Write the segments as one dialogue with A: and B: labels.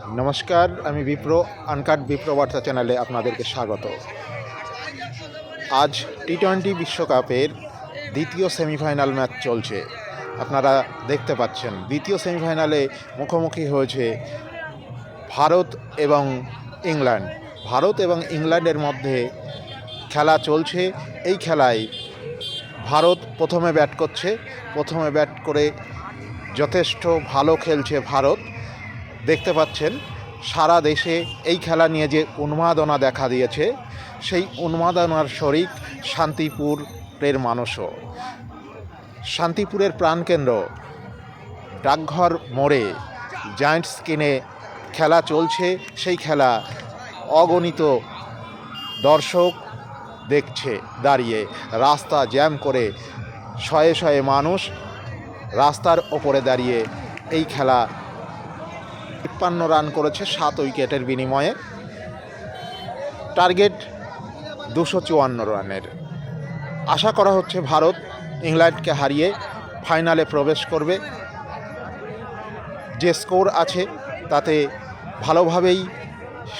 A: নমস্কার, আমি বিপ্র। আনকাট বিপ্র বার্তা চ্যানেলে আপনাদেরকে স্বাগত। আজ টি-20 বিশ্বকাপের দ্বিতীয় সেমিফাইনাল ম্যাচ চলছে। আপনারা দেখতে পাচ্ছেন দ্বিতীয় সেমিফাইনালে মুখোমুখি হয়েছে ভারত এবং ইংল্যান্ড। ভারত এবং ইংল্যান্ডের মধ্যে খেলা চলছে। এই খেলায় ভারত প্রথমে ব্যাট করছে। প্রথমে ব্যাট করে যথেষ্ট ভালো খেলছে ভারত। দেখতে পাচ্ছেন সারা দেশে এই খেলা নিয়ে যে উন্মাদনা দেখা দিয়েছে, সেই উন্মাদনার শরিক শান্তিপুরের মানুষও। শান্তিপুরের প্রাণকেন্দ্র ডাকঘর মোড়ে জায়ান্টস স্ক্রিনে খেলা চলছে। সেই খেলা অগণিত দর্শক দেখছে দাঁড়িয়ে। রাস্তা জ্যাম করে শয়ে শয়ে মানুষ রাস্তার ওপরে দাঁড়িয়ে এই খেলা 53 রান করেছে 7 উইকেটের বিনিময়ে। টার্গেট 254 রানের। আশা করা হচ্ছে ভারত ইংল্যান্ডকে হারিয়ে ফাইনালে প্রবেশ করবে। যে স্কোর আছে তাতে ভালোভাবেই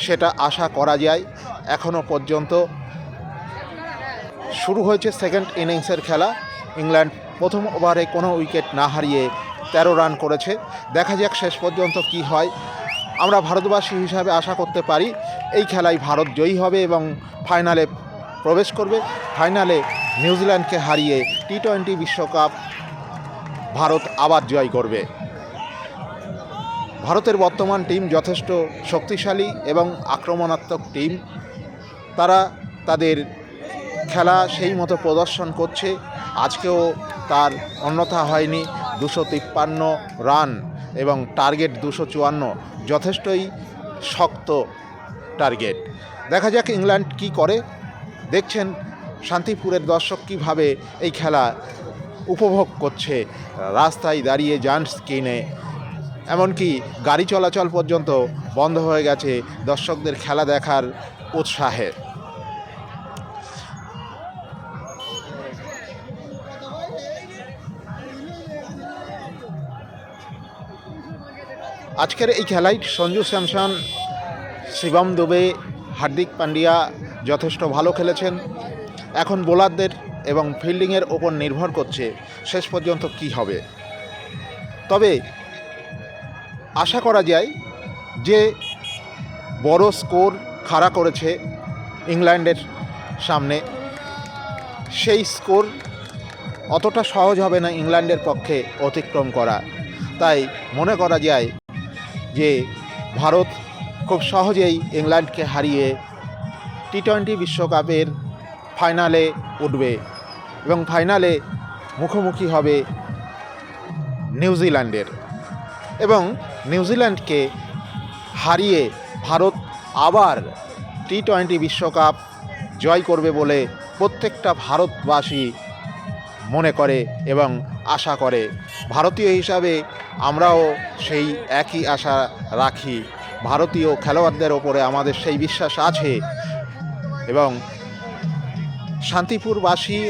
A: সেটা আশা করা যায়। এখনও পর্যন্ত শুরু হয়েছে সেকেন্ড ইনিংসের খেলা। ইংল্যান্ড প্রথম ওভারে কোনো উইকেট না হারিয়ে 13 রান করেছে। দেখা যাক শেষ পর্যন্ত কি হয়। আমরা ভারতবাসী হিসাবে আশা করতে পারি এই খেলায় ভারত জয়ী হবে এবং ফাইনালে প্রবেশ করবে। ফাইনালে নিউজিল্যান্ডকে হারিয়ে টি-20 বিশ্বকাপ ভারত আবার জয় করবে। ভারতের বর্তমান টিম যথেষ্ট শক্তিশালী এবং আক্রমণাত্মক টিম। তারা তাদের খেলা সেই মতো প্রদর্শন করছে। আজকেও তার অন্যথা হয়নি। 253 রান এবং টার্গেট 254, যথেষ্টই শক্ত টার্গেট। দেখা যাক ইংল্যান্ড কি করে। দেখছেন শান্তিপুরের দর্শক কীভাবে এই খেলা উপভোগ করছে, রাস্তায় দাঁড়িয়ে জায়ান্টস স্ক্রিনে। এমনকি গাড়ি চলাচল পর্যন্ত বন্ধ হয়ে গেছে দর্শকদের খেলা দেখার উৎসাহে। আজকের এই খেলায় সঞ্জু স্যামসন, শিবম দুবে, হার্দিক পান্ডিয়া যথেষ্ট ভালো খেলেছেন। এখন বোলারদের এবং ফিল্ডিংয়ের ওপর নির্ভর করছে শেষ পর্যন্ত কি হবে। তবে আশা করা যায় যে বড় স্কোর খাড়া করেছে ইংল্যান্ডের সামনে, সেই স্কোর অতটা সহজ হবে না ইংল্যান্ডের পক্ষে অতিক্রম করা। তাই মনে করা যায় যে ভারত খুব সহজেই ইংল্যান্ডকে হারিয়ে টি-20 বিশ্বকাপের ফাইনালে উঠবে এবং ফাইনালে মুখোমুখি হবে নিউজিল্যান্ডের। এবং নিউজিল্যান্ডকে হারিয়ে ভারত আবার টি-20 বিশ্বকাপ জয় করবে বলে প্রত্যেকটা ভারতবাসী মনে করে এবং আশা করে। ভারতীয় হিসাবে আমরাও সেই একই আশা রাখি। ভারতীয় খেলোয়াড়দের ওপরে আমাদের সেই বিশ্বাস আছে এবং শান্তিপুরবাসী